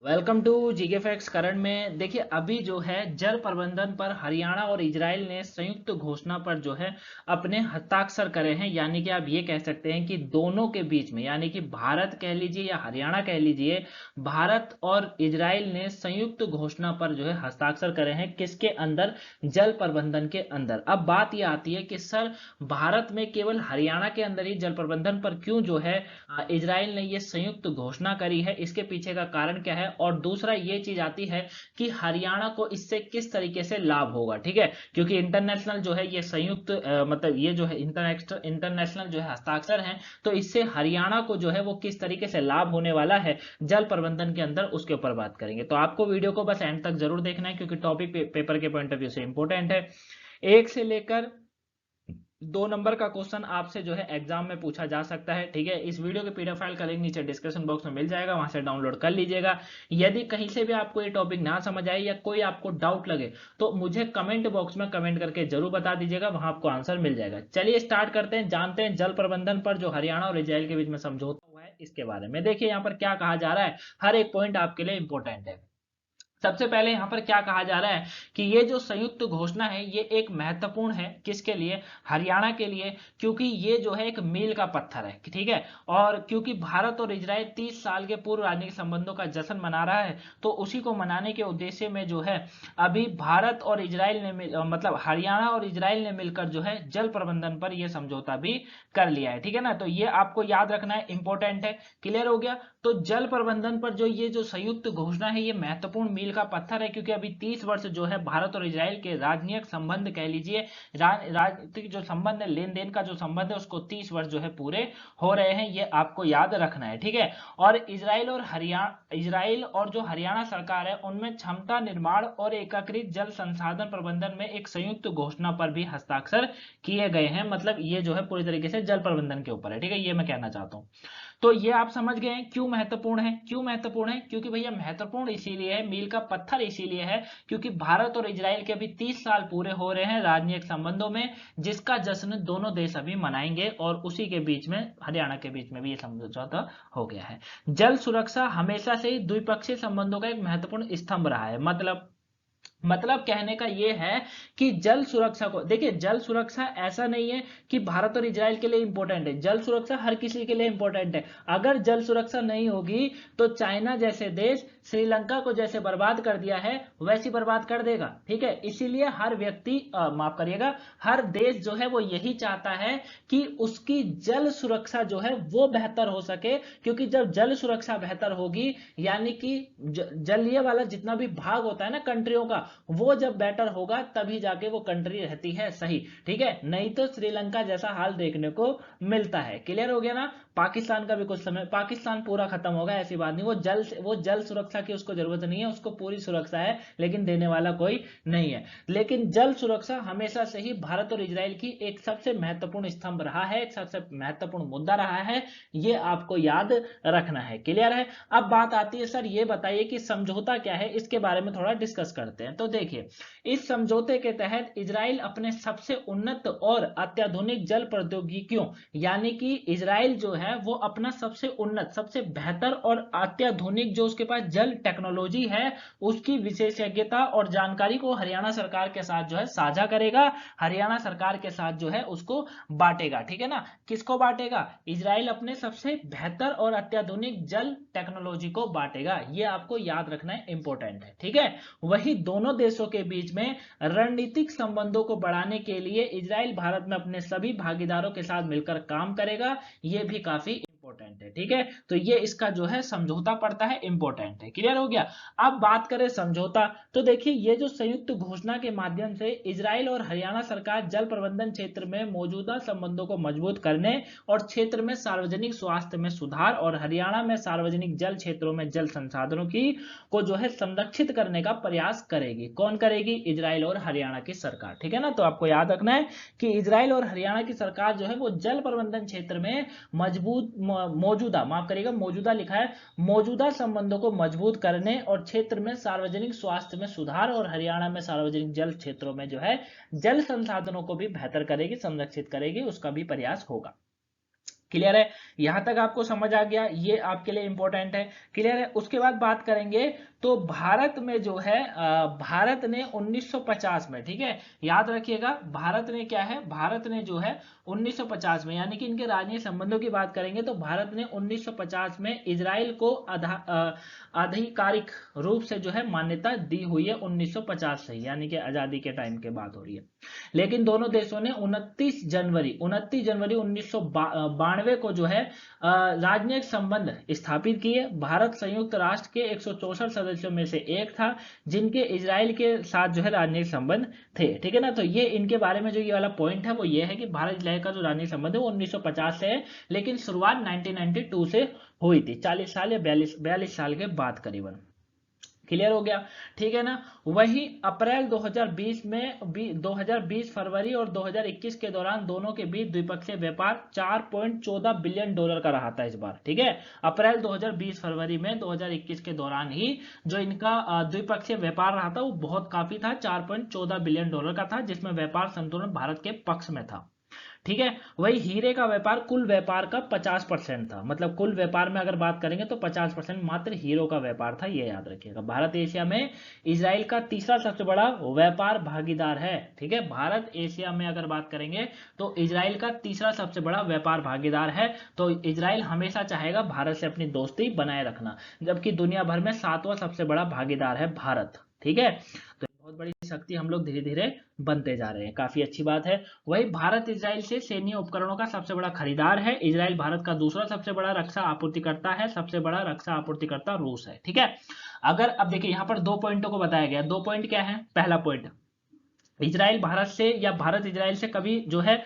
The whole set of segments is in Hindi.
Welcome to GK facts current में। देखिए, अभी जो है जल प्रबंधन पर हरियाणा और इजराइल ने संयुक्त घोषणा पर जो है अपने हस्ताक्षर करे हैं। यानी कि आप ये कह सकते हैं कि दोनों के बीच में, यानी कि भारत कह लीजिए या हरियाणा कह लीजिए, भारत और इजराइल ने संयुक्त घोषणा पर जो है हस्ताक्षर करे हैं। किसके अंदर? जल प्रबंधन के अंदर। अब बात ये आती है कि सर, भारत में केवल हरियाणा के अंदर ही जल प्रबंधन पर क्यों जो है इजराइल ने ये संयुक्त घोषणा करी है? इसके पीछे का कारण क्या है? और दूसरा ये चीज आती है कि हरियाणा को इससे किस तरीके से लाभ होगा। ठीक है, क्योंकि इंटरनेशनल जो है ये संयुक्त मतलब ये जो है इंटरनेशनल जो है हस्ताक्षर हैं, तो इससे हरियाणा को जो है वो किस तरीके से लाभ होने वाला है जल प्रबंधन के अंदर, उसके ऊपर बात करेंगे। तो आपको वीडियो को बस एंड तक जरूर देखना है, क्योंकि टॉपिक पेपर के पॉइंट ऑफ व्यू से इंपॉर्टेंट है। 1 से लेकर 2 नंबर का क्वेश्चन आपसे जो है एग्जाम में पूछा जा सकता है। ठीक है, इस वीडियो के पीडीएफ फाइल का लिंक नीचे डिस्क्रिप्शन बॉक्स में मिल जाएगा, वहां से डाउनलोड कर लीजिएगा। यदि कहीं से भी आपको ये टॉपिक ना समझ आए या कोई आपको डाउट लगे तो मुझे कमेंट बॉक्स में कमेंट करके जरूर बता दीजिएगा, वहां आपको आंसर मिल जाएगा। चलिए स्टार्ट करते हैं, जानते हैं जल प्रबंधन पर जो हरियाणा और इजराइल के बीच में समझौता हुआ है इसके बारे में। देखिए यहाँ पर क्या कहा जा रहा है, हर एक पॉइंट आपके लिए इंपॉर्टेंट है। सबसे पहले यहां पर क्या कहा जा रहा है कि ये जो संयुक्त घोषणा है ये एक महत्वपूर्ण है। किसके लिए? हरियाणा के लिए, क्योंकि ये जो है एक मील का पत्थर है। ठीक है, और क्योंकि भारत और इजराइल 30 साल के पूर्व राजनीतिक संबंधों का जश्न मना रहा है, तो उसी को मनाने के उद्देश्य में जो है अभी भारत और इजराइल ने मतलब हरियाणा और इजराइल ने मिलकर जो है जल प्रबंधन पर यह समझौता भी कर लिया है। ठीक है ना, तो ये आपको याद रखना है, इंपॉर्टेंट है। क्लियर हो गया? तो जल प्रबंधन पर जो ये जो संयुक्त घोषणा है ये महत्वपूर्ण मील का पत्थर है, क्योंकि अभी 30 वर्ष जो है भारत और इजराइल के राजनीतिक संबंध कह लीजिए, राजनीतिक जो संबंध है, लेन देन का जो संबंध है, उसको 30 वर्ष जो है पूरे हो रहे हैं। ये आपको याद रखना है। ठीक है, और इजराइल और जो हरियाणा सरकार है उनमें क्षमता निर्माण और एकीकृत जल संसाधन प्रबंधन में एक संयुक्त घोषणा पर भी हस्ताक्षर किए गए हैं। मतलब ये जो है पूरी तरीके से जल प्रबंधन के ऊपर है। ठीक है, ये मैं कहना चाहता हूँ। तो ये आप समझ गए हैं क्यों महत्वपूर्ण है। क्यों महत्वपूर्ण है? क्योंकि भैया महत्वपूर्ण इसीलिए है, मील का पत्थर इसीलिए है, क्योंकि भारत और इजराइल के अभी 30 साल पूरे हो रहे हैं राजनीतिक संबंधों में, जिसका जश्न दोनों देश अभी मनाएंगे, और उसी के बीच में हरियाणा के बीच में भी ये समझौता हो गया है। जल सुरक्षा हमेशा से ही द्विपक्षीय संबंधों का एक महत्वपूर्ण स्तंभ रहा है। मतलब कहने का यह है कि जल सुरक्षा को देखिए, जल सुरक्षा ऐसा नहीं है कि भारत और इजराइल के लिए इंपॉर्टेंट है, जल सुरक्षा हर किसी के लिए इंपॉर्टेंट है। अगर जल सुरक्षा नहीं होगी तो चाइना जैसे देश श्रीलंका को जैसे बर्बाद कर दिया है वैसी बर्बाद कर देगा। ठीक है, इसीलिए हर व्यक्ति माफ करिएगा, हर देश जो है वो यही चाहता है कि उसकी जल सुरक्षा जो है वो बेहतर हो सके, क्योंकि जब जल सुरक्षा बेहतर होगी, यानी कि जलीय वाला जितना भी भाग होता है ना कंट्रियों का, वो जब बेटर होगा तभी जाके वो कंट्री रहती है सही। ठीक है, नहीं तो श्रीलंका जैसा हाल देखने को मिलता है। क्लियर हो गया ना? पाकिस्तान का भी कुछ समय, पाकिस्तान पूरा खत्म होगा ऐसी बात नहीं, वो जल सुरक्षा की उसको जरूरत नहीं है, उसको पूरी सुरक्षा है, लेकिन देने वाला कोई नहीं है। लेकिन जल सुरक्षा हमेशा से ही भारत और इजराइल की एक सबसे महत्वपूर्ण स्तंभ रहा है, एक सबसे महत्वपूर्ण मुद्दा रहा है, ये आपको याद रखना है। क्लियर है? अब बात आती है, सर ये बताइए कि समझौता क्या है, इसके बारे में थोड़ा डिस्कस करते हैं। तो देखिए, इस समझौते के तहत इजराइल अपने सबसे उन्नत और अत्याधुनिक जल प्रौद्योगिकियों, यानी कि इजराइल जो है वो अपना सबसे उन्नत, सबसे बेहतर और अत्याधुनिक जो उसके पास जल टेक्नोलॉजी है, उसकी विशेषज्ञता और जानकारी को हरियाणा सरकार के साथ जो है साझा करेगा, हरियाणा सरकार के साथ जो है उसको बांटेगा। ठीक है ना, किसको बांटेगा? इजराइल अपने सबसे बेहतर और अत्याधुनिक जल टेक्नोलॉजी को बांटेगा। ये आपको याद रखना है, इंपॉर्टेंट है। ठीक है, वही दोनों देशों के बीच में रणनीतिक संबंधों को बढ़ाने के लिए इजराइल भारत में अपने सभी भागीदारों के साथ मिलकर काम करेगा। ये भी काफी इंपॉर्टेंट है। ठीक है, तो ये इसका जो है समझौता पड़ता है, इंपॉर्टेंट है। क्लियर हो गया? अब बात करें समझौता, तो देखिए ये जो संयुक्त घोषणा के माध्यम से इजराइल और हरियाणा सरकार जल प्रबंधन क्षेत्र में मौजूदा संबंधों को मजबूत करने और क्षेत्र में सार्वजनिक स्वास्थ्य में सुधार और हरियाणा में सार्वजनिक जल क्षेत्रों में जल संसाधनों की को जो है संरक्षित करने का प्रयास करेगी। कौन करेगी? इजराइल और हरियाणा की सरकार। ठीक है ना, तो आपको याद रखना है कि इजराइल और हरियाणा की सरकार जो है वो जल प्रबंधन क्षेत्र में मौजूदा, माफ करिएगा, मौजूदा लिखा है, मौजूदा संबंधों को मजबूत करने और क्षेत्र में सार्वजनिक स्वास्थ्य में सुधार और हरियाणा में सार्वजनिक जल क्षेत्रों में जो है जल संसाधनों को भी बेहतर करेगी, संरक्षित करेगी, उसका भी प्रयास होगा। क्लियर है? यहां तक आपको समझ आ गया, ये आपके लिए इंपॉर्टेंट है। क्लियर है? उसके बाद बात करेंगे तो भारत में जो है भारत ने 1950 में, ठीक है, याद रखिएगा, भारत ने क्या है, भारत ने जो है 1950 में, यानी कि इनके राजनीतिक संबंधों की बात करेंगे तो भारत ने 1950 में इजराइल को आधिकारिक रूप से जो है मान्यता दी हुई है 1950 से, यानी कि आजादी के टाइम के बात हो रही है। लेकिन दोनों देशों ने 29 जनवरी 1992 को जो है राजनयिक संबंध स्थापित किए। भारत संयुक्त राष्ट्र के 164 सदस्यों में से एक था जिनके इजराइल के साथ जो है राजनयिक संबंध थे, ठीक है ना। तो ये इनके बारे में जो ये वाला पॉइंट है वो ये है कि भारत इजराइल का जो राजनयिक संबंध है वो 1950 से है, लेकिन शुरुआत 1992 से हुई थी, 40 साल या 42 साल के बाद करीबन। क्लियर हो गया? ठीक है ना। वही अप्रैल 2020 में 2020 फरवरी और 2021 के दौरान दोनों के बीच द्विपक्षीय व्यापार 4.14 बिलियन डॉलर का रहा था इस बार, ठीक है। अप्रैल 2020 फरवरी में 2021 के दौरान ही जो इनका द्विपक्षीय व्यापार रहा था वो बहुत काफी था, 4.14 बिलियन डॉलर का था, जिसमें व्यापार संतुलन भारत के पक्ष में था, ठीक है। वही हीरे का व्यापार कुल व्यापार का 50% था, मतलब कुल व्यापार में अगर बात करेंगे तो 50% मात्र हीरो का व्यापार था, ये याद रखिएगा। भारत एशिया में इजराइल का तीसरा सबसे बड़ा व्यापार भागीदार है, ठीक है। भारत एशिया में अगर बात करेंगे तो इजराइल का तीसरा सबसे बड़ा व्यापार भागीदार है। तो इजराइल हमेशा चाहेगा भारत से अपनी दोस्ती बनाए रखना, जबकि दुनिया भर में 7वां सबसे बड़ा भागीदार है भारत, ठीक है। तो बहुत बड़ी शक्ति हम लोग धीरे धीरे बनते जा रहे हैं, काफी अच्छी बात है। वही भारत इजराइल से सैन्य उपकरणों का सबसे बड़ा खरीदार है। इजराइल भारत का दूसरा सबसे बड़ा रक्षा आपूर्तिकर्ता है, सबसे बड़ा रक्षा आपूर्तिकर्ता रूस है, ठीक है। अगर अब देखिए यहाँ पर 2 पॉइंटों को बताया गया, 2 पॉइंट क्या है? पहला पॉइंट, इजराइल भारत से या भारत इजराइल से कभी जो है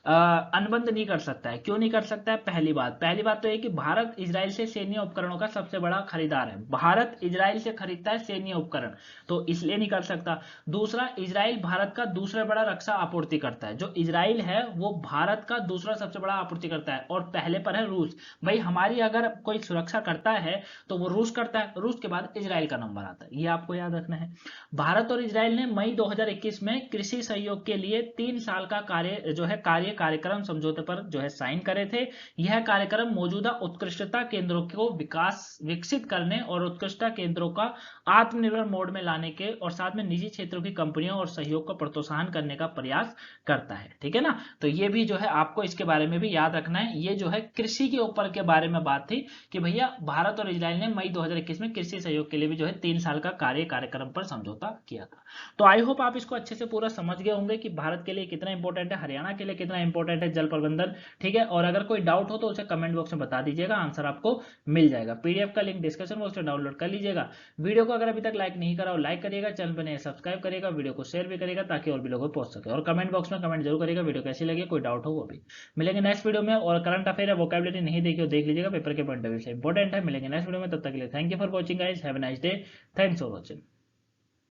अनुबंध नहीं कर सकता है। क्यों नहीं कर सकता है? पहली बात तो ये कि भारत इजराइल से सैन्य उपकरणों का सबसे बड़ा खरीदार है, भारत इजराइल से खरीदता है सैन्य उपकरण, तो इसलिए नहीं कर सकता। दूसरा, इजराइल भारत का दूसरा बड़ा रक्षा आपूर्ति करता है, जो इजराइल है वो भारत का दूसरा सबसे बड़ा आपूर्ति करता है, और पहले पर है रूस। भाई हमारी अगर कोई सुरक्षा करता है तो वो रूस करता है, रूस के बाद इजराइल का नंबर आता है, ये आपको याद रखना है। भारत और इजराइल ने मई 2021 में कृषि सहयोग के लिए 3 साल का कार्यक्रम समझौते पर जो है साइन करे थे। यह कार्यक्रम मौजूदा उत्कृष्टता केंद्रों को विकसित करने और उत्कृष्टता केंद्रों का आत्मनिर्भर मोड में लाने के और साथ में निजी क्षेत्रों की कंपनियों और सहयोग को प्रोत्साहन करने का प्रयास करता है, ठीक है ना। तो ये भी जो है आपको इसके बारे में भी याद रखना है। ये जो है कृषि के ऊपर के बारे में बात थी कि भैया भारत और इजराइल ने मई 2021 में कृषि सहयोग के लिए भी जो है 3 साल का कार्यक्रम पर समझौता किया था। तो आई होप आप इसको अच्छे से पूरा समझ गए होंगे कि भारत के लिए कितना इंपॉर्टेंट है, हरियाणा के लिए कितना इंपॉर्टेंट है जल प्रबंधन, ठीक है। और अगर कोई डाउट हो तो उसे कमेंट बॉक्स में बता दीजिएगा, आंसर आपको मिल जाएगा। पीडीएफ का लिंक डिस्क्रिप्शन बॉक्स में डाउनलोड कर लीजिएगा। वीडियो को अगर अभी तक लाइक नहीं करा हो लाइक करिएगा, चैनल पर नए सब्सक्राइब करिएगा, वीडियो को शेयर भी करेगा ताकि और भी लोगों को पहुंच सके, और कमेंट बॉक्स में कमेंट जरूर करिएगा वीडियो कैसी लगी, कोई डाउट हो वो भी। मिलेंगे नेक्स्ट वीडियो में। और करंट अफेयर या वोकैबुलरी नहीं देखी हो देख लीजिएगा, पेपर के पॉइंट ऑफ व्यू से इंपॉर्टेंट है। मिलेंगे नेक्स्ट वीडियो में, तब तक के लिए thank you for watching guys, have a nice day, thanks for watching.